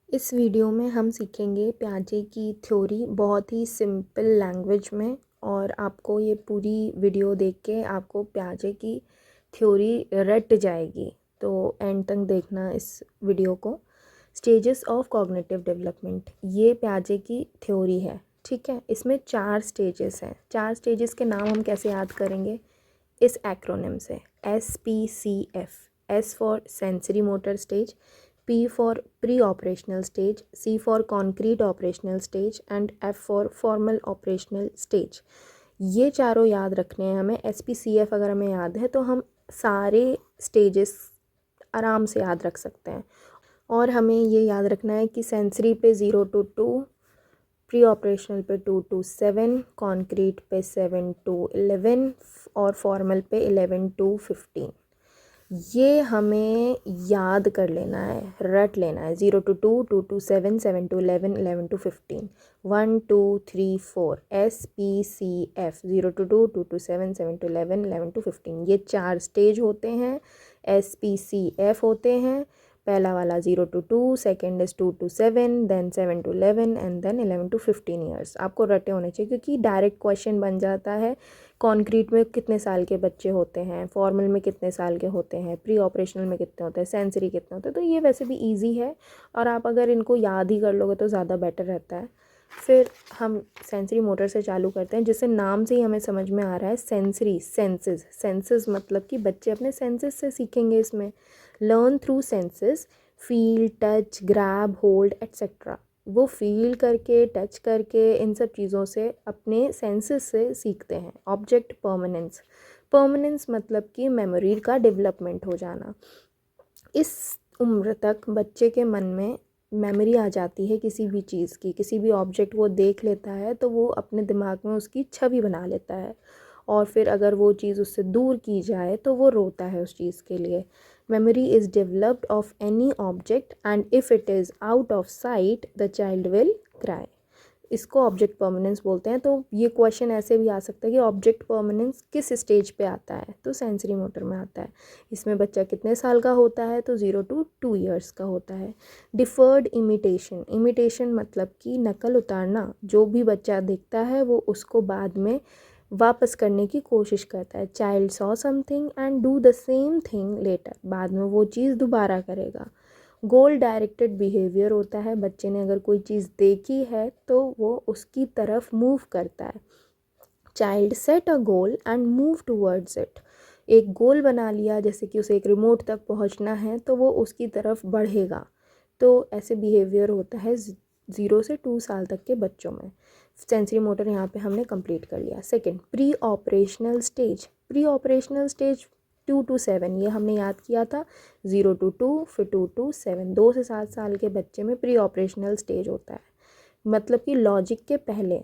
इस वीडियो में हम सीखेंगे प्याजे की थ्योरी बहुत ही सिंपल लैंग्वेज में। और आपको ये पूरी वीडियो देख के आपको प्याजे की थ्योरी रट जाएगी, तो एंड तक देखना इस वीडियो को। स्टेजेस ऑफ कॉग्निटिव डेवलपमेंट, ये प्याजे की थ्योरी है। ठीक है, इसमें 4 स्टेजेस हैं। 4 स्टेजेस के नाम हम कैसे याद करेंगे? इस एक्रोनिम से, SPCF। S for sensory motor stage, P for pre operational stage, C for concrete operational stage and F for formal operational stage. ये चारों याद रखने हैं हमें। SPCF अगर हमें याद है तो हम सारे स्टेजेस आराम से याद रख सकते हैं। और हमें ये याद रखना है कि सेंसरी पे 0 to 2, प्री ऑपरेशनल पे 2 to 7, कॉन्क्रीट पे 7 to 11 और फॉर्मल पे 11 to 15। ये हमें याद कर लेना है, रट लेना है। 0 to 2, 2 to 7, 7 to 11, 11 to 15, 1 2 3 4, SPCF। 0 to 2, 2 to 7, 7 to 11, 11 to 15, ये 4 स्टेज होते हैं, SPCF होते हैं। पहला वाला 0 to 2, second is 2 to 7, then 7 to 11 and then 11 to 15 years. आपको रटे होने चाहिए क्योंकि डायरेक्ट क्वेश्चन बन जाता है। कॉन्क्रीट में कितने साल के बच्चे होते हैं, फॉर्मल में कितने साल के होते हैं, प्री ऑपरेशनल में कितने होते हैं, सेंसरी कितने होते हैं। तो ये वैसे भी इजी है और आप अगर इनको याद ही कर लोगे तो ज़्यादा बेटर रहता है। फिर हम सेंसरी मोटर से चालू करते हैं, जिससे नाम से ही हमें समझ में आ रहा है सेंसरी, सेंसेस। सेंसेस मतलब कि बच्चे अपने सेंसेस से सीखेंगे। इसमें learn through senses, feel, touch, grab, hold etcetera. वो फील करके, टच करके, इन सब चीज़ों से अपने सेंसेस से सीखते हैं। ऑब्जेक्ट परमानेंस, परमानेंस मतलब कि मेमोरी का डेवलपमेंट हो जाना। इस उम्र तक बच्चे के मन में मेमोरी आ जाती है किसी भी चीज़ की। किसी भी ऑब्जेक्ट वो देख लेता है तो वो अपने दिमाग में उसकी छवि बना लेता है, और फिर अगर वो चीज़ उससे दूर की जाए तो वो रोता है उस चीज़ के लिए। Memory is developed of any object and if it is out of site the child will cry. इसको ऑब्जेक्ट परमानेंस बोलते हैं। तो ये क्वेश्चन ऐसे भी आ सकता है कि ऑब्जेक्ट परमानेंस किस स्टेज पे आता है, तो सेंसरी मोटर में आता है। इसमें बच्चा कितने साल का होता है, तो 0 to 2 ईयर्स का होता है। डिफर्ड इमिटेशन, इमिटेशन मतलब कि नकल उतारना। जो भी बच्चा देखता है वो उसको बाद में वापस करने की कोशिश करता है। Child saw something and do the same thing later, बाद में वो चीज़ दोबारा करेगा। गोल डायरेक्टेड बिहेवियर होता है। बच्चे ने अगर कोई चीज़ देखी है तो वो उसकी तरफ मूव करता है। Child set a goal and move towards it, एक गोल बना लिया, जैसे कि उसे एक रिमोट तक पहुंचना है तो वो उसकी तरफ बढ़ेगा। तो ऐसे बिहेवियर होता है 0 से 2 साल तक के बच्चों में। सेंसरी मोटर यहाँ पे हमने कंप्लीट कर लिया। Second, pre operational stage. Pre operational stage 2 to 7, ये हमने याद किया था। 0 to 2, फिर 2 to 7, 2 से 7 साल के बच्चे में प्री ऑपरेशनल स्टेज होता है। मतलब कि लॉजिक के पहले।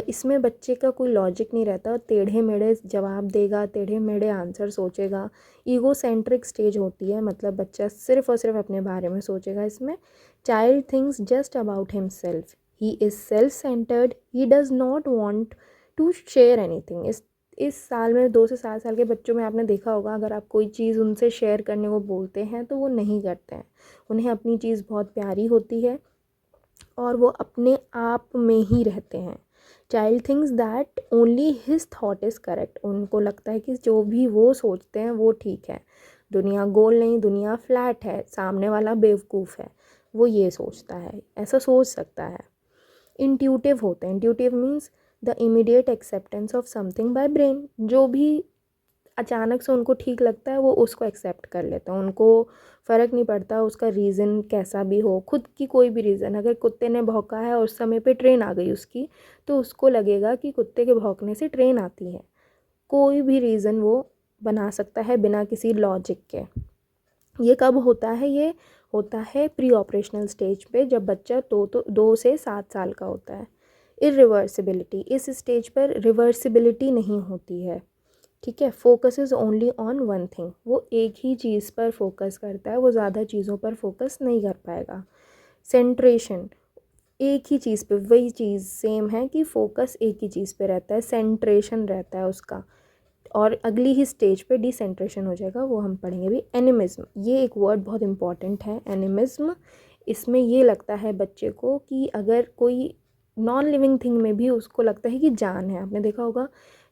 इसमें बच्चे का कोई लॉजिक नहीं रहता, टेढ़े मेढ़े जवाब देगा, टेढ़े मेढ़े आंसर सोचेगा। ईगो सेंट्रिक स्टेज होती है, मतलब बच्चा सिर्फ और सिर्फ अपने बारे में सोचेगा इसमें। Child thinks just about himself, he is self centred, he does not want to share anything. इस साल में 2 से 7 साल के बच्चों में आपने देखा होगा, अगर आप कोई चीज़ उनसे शेयर करने को बोलते हैं तो वो नहीं करते हैं। उन्हें अपनी चीज़ बहुत प्यारी होती है और वो अपने आप में ही रहते हैं। Child thinks that only his thought is correct, उनको लगता है कि जो भी वो सोचते हैं वो ठीक है। दुनिया गोल नहीं, दुनिया फ्लैट है, सामने वाला बेवकूफ़ है, वो ये सोचता है, ऐसा सोच सकता है। इंट्यूटिव होते हैं। Intuitive means the immediate acceptance of something bye brain, जो भी अचानक से उनको ठीक लगता है वो उसको एक्सेप्ट कर लेते हैं। उनको फ़र्क नहीं पड़ता उसका रीज़न कैसा भी हो, खुद की कोई भी रीज़न। अगर कुत्ते ने भौंका है और उस समय पे ट्रेन आ गई उसकी, तो उसको लगेगा कि कुत्ते के भौंकने से ट्रेन आती है। कोई भी रीज़न वो बना सकता है बिना किसी लॉजिक के। ये कब होता है? ये होता है प्री ऑपरेशनल स्टेज पे, जब बच्चा 2 से 7 साल का होता है। इरिवर्सिबिलिटी, इस स्टेज पर रिवर्सिबिलिटी नहीं होती है। ठीक है, focus is only on one thing, वो एक ही चीज़ पर फोकस करता है, वो ज़्यादा चीज़ों पर फोकस नहीं कर पाएगा। सेंट्रेशन, एक ही चीज़ पे, वही चीज़ सेम है कि फोकस एक ही चीज़ पे रहता है, सेंट्रेशन रहता है उसका। और अगली ही स्टेज पे डिसेंट्रेशन हो जाएगा, वो हम पढ़ेंगे भी। एनिमिज्म, ये एक वर्ड बहुत इंपॉर्टेंट है। एनिमिज्म इसमें ये लगता है बच्चे को कि अगर कोई नॉन लिविंग थिंग में भी उसको लगता है कि जान है। आपने देखा होगा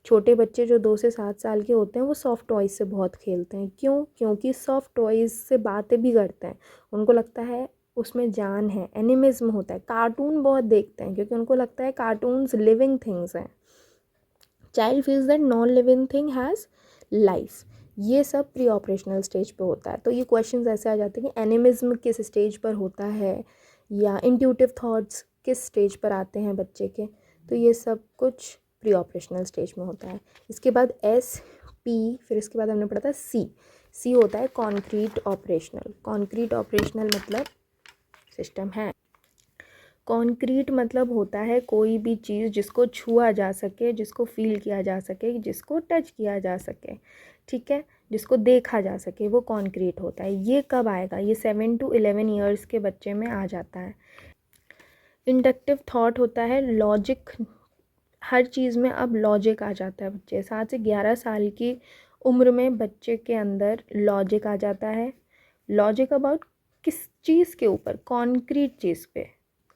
छोटे बच्चे जो 2 से 7 साल के होते हैं वो सॉफ्ट टॉयज़ से बहुत खेलते हैं। क्यों? क्योंकि सॉफ्ट टॉयज़ से बातें भी करते हैं, उनको लगता है उसमें जान है, एनिमिज्म होता है। कार्टून बहुत देखते हैं क्योंकि उनको लगता है कार्टून्स लिविंग थिंग्स हैं। Child feels that non living thing has life. ये सब प्री ऑपरेशनल स्टेज पे होता है। तो ये क्वेश्चंस ऐसे आ जाते हैं कि एनिमिज्म किस स्टेज पर होता है या इंट्यूटिव थॉट्स किस स्टेज पर आते हैं बच्चे के। तो ये सब कुछ प्री ऑपरेशनल स्टेज में होता है। इसके बाद एस पी, फिर इसके बाद हमने पढ़ा था सी। सी होता है कॉन्क्रीट ऑपरेशनल। कॉन्क्रीट ऑपरेशनल मतलब सिस्टम है। कॉन्क्रीट मतलब होता है कोई भी चीज़ जिसको छुआ जा सके, जिसको फील किया जा सके, जिसको टच किया जा सके, ठीक है, जिसको देखा जा सके, वो कॉन्क्रीट होता है। ये कब आएगा? ये 7 to 11 ईयर्स के बच्चे में आ जाता है। इंडक्टिव थॉट होता है लॉजिक। हर चीज़ में अब लॉजिक आ जाता है बच्चे 7 से 11 साल की उम्र में बच्चे के अंदर लॉजिक आ जाता है। लॉजिक अबाउट किस चीज़ के ऊपर? कॉन्क्रीट चीज़ पे।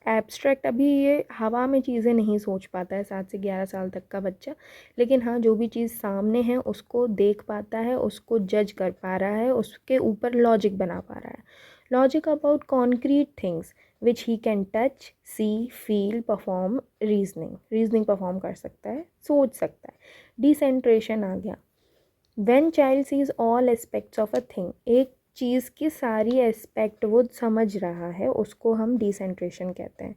एब्स्ट्रैक्ट अभी ये हवा में चीज़ें नहीं सोच पाता है 7 से 11 साल तक का बच्चा, लेकिन हाँ जो भी चीज़ सामने है उसको देख पाता है, उसको जज कर पा रहा है, उसके ऊपर लॉजिक बना पा रहा है। Logic about concrete things which he can touch, see, feel, perform reasoning perform कर सकता है, सोच सकता है। डिसेंट्रेशन आ गया। When child sees all aspects of a thing, एक चीज़ की सारी एस्पेक्ट वो समझ रहा है, उसको हम डिसेंट्रेशन कहते हैं।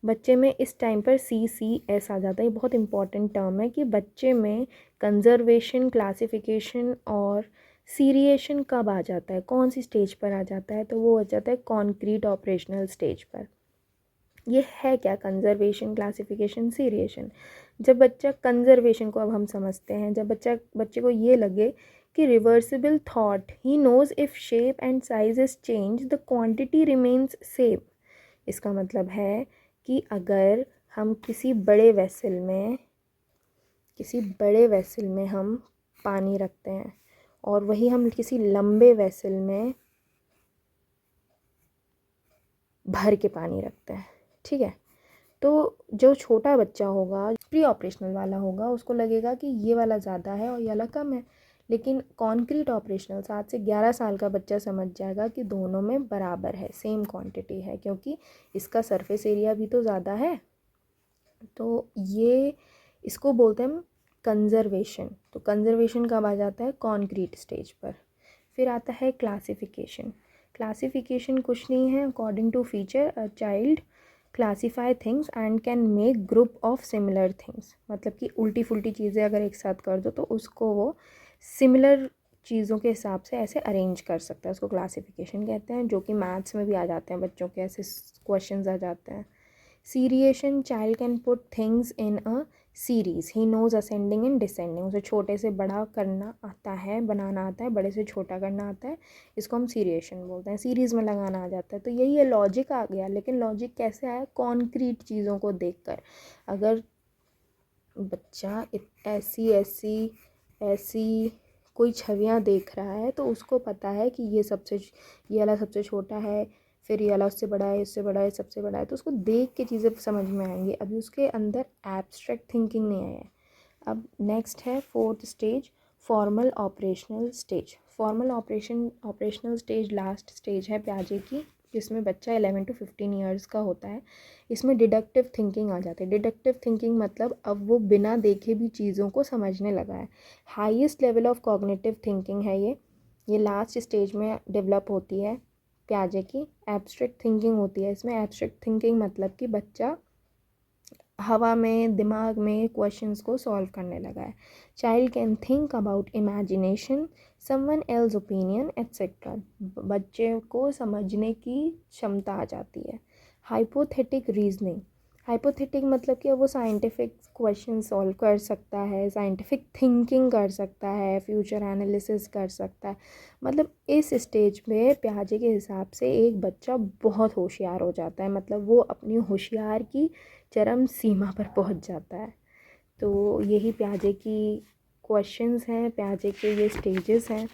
बच्चे में इस टाइम पर CCS आ जाता है। ये बहुत इंपॉर्टेंट टर्म है कि बच्चे में कंजर्वेशन, क्लासिफिकेशन और सीरिएशन कब आ जाता है, कौन सी स्टेज पर आ जाता है? तो वो आ जाता है कॉन्क्रीट ऑपरेशनल स्टेज पर। ये है क्या? Conservation, classification, seriation. जब बच्चा कंजर्वेशन को अब हम समझते हैं, जब बच्चे को ये लगे कि reversible thought, he knows if shape and size is change the quantity remains same. इसका मतलब है कि अगर हम किसी बड़े वेसल में हम पानी रखते हैं और वही हम किसी लंबे वेसल में भर के पानी रखते हैं, ठीक है, तो जो छोटा बच्चा होगा, प्री ऑपरेशनल वाला होगा, उसको लगेगा कि ये वाला ज़्यादा है और ये वाला कम है। लेकिन कॉन्क्रीट ऑपरेशनल 7 से 11 साल का बच्चा समझ जाएगा कि दोनों में बराबर है, सेम क्वांटिटी है, क्योंकि इसका सरफेस एरिया भी तो ज़्यादा है। तो ये इसको बोलते हैं कंजर्वेशन। तो कंजर्वेशन कब आ जाता है? कॉन्क्रीट स्टेज पर। फिर आता है क्लासिफिकेशन। क्लासिफिकेशन कुछ नहीं है, according to feature a child classify things and can make group of similar things. मतलब कि उल्टी फुल्टी चीज़ें अगर एक साथ कर दो तो उसको वो सिमिलर चीज़ों के हिसाब से ऐसे अरेंज कर सकता है, उसको क्लासिफिकेशन कहते हैं, जो कि मैथ्स में भी आ जाते हैं, बच्चों के ऐसे क्वेश्चंस आ जाते हैं। Seriation, child can put things in a series, he knows ascending and descending. उसे छोटे से बड़ा करना आता है, बनाना आता है, बड़े से छोटा करना आता है, इसको हम सीरिएशन बोलते हैं। सीरीज़ में लगाना आ जाता है। तो यही है, लॉजिक आ गया। लेकिन लॉजिक कैसे आया? कॉन्क्रीट चीज़ों को देखकर। अगर बच्चा ऐसी कोई छवियाँ देख रहा है तो उसको पता है कि ये वाला सबसे छोटा है, फिर ये वाला उससे बड़ा है, इससे बड़ा है, सबसे बड़ा है, तो उसको देख के चीज़ें समझ में आएंगी। अभी उसके अंदर एब्स्ट्रैक्ट थिंकिंग नहीं आई है। अब नेक्स्ट है 4th stage, formal operational stage. Formal operational stage last stage है प्याजे की, जिसमें बच्चा 11 to 15 ईयर्स का होता है। इसमें डिडक्टिव थिंकिंग आ जाती है। डिडक्टिव थिंकिंग मतलब अब वो बिना देखे भी चीज़ों को समझने लगा है। Highest level of cognitive thinking है ये लास्ट स्टेज में डेवलप होती है प्याजे की। एब्स्ट्रैक्ट थिंकिंग होती है इसमें। एब्स्ट्रैक्ट थिंकिंग मतलब कि बच्चा हवा में, दिमाग में क्वेश्चंस को सॉल्व करने लगा है। Child can think about imagination, someone else opinion etcetera. बच्चे को समझने की क्षमता आ जाती है। हाइपोथेटिक रीजनिंग, हाइपोथेटिक मतलब कि वो साइंटिफिक क्वेश्चन सॉल्व कर सकता है, साइंटिफिक थिंकिंग कर सकता है, फ्यूचर एनालिसिस कर सकता है। मतलब इस स्टेज में प्याजे के हिसाब से एक बच्चा बहुत होशियार हो जाता है, मतलब वो अपनी होशियार की चरम सीमा पर पहुंच जाता है। तो यही प्याजे की क्वेश्चंस हैं, प्याजे के ये स्टेजेस हैं।